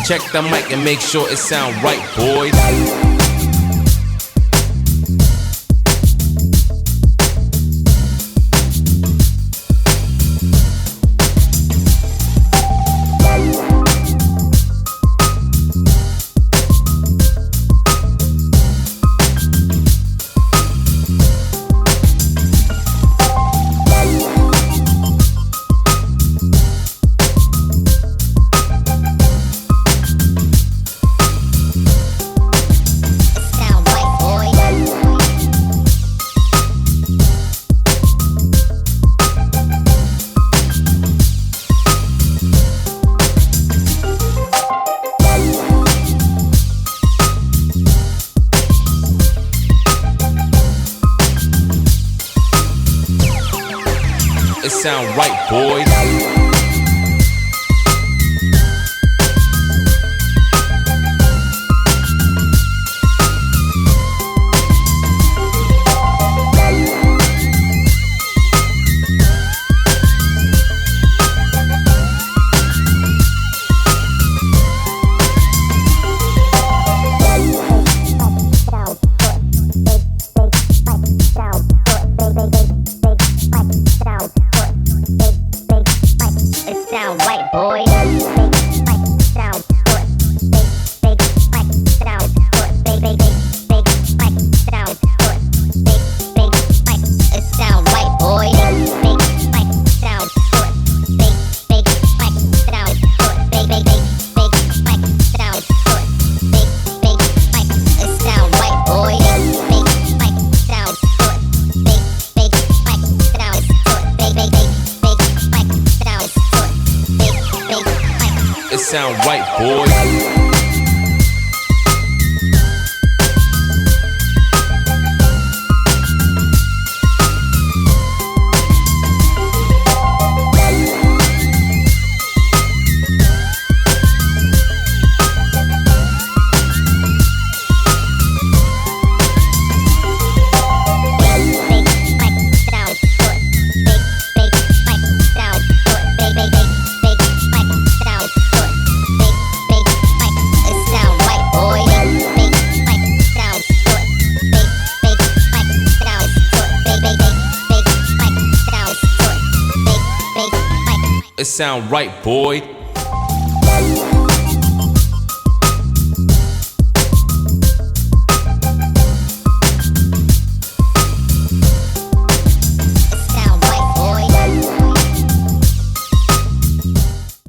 Check the mic and make sure it sound right, boys. It sound right, boys. Sound right, boy. Sound good. Big spike. Sound good. Big spike. Sound good. Big spike. It sound right, boy. Big spike. Sound good. Big spike. Sound good. Big spike. Sound good. Big spike. It sound right, boy. Big spike. Sound good. Big spike. Sound good. Big spike. Sound good. It sound right, boys. It sound right, boy.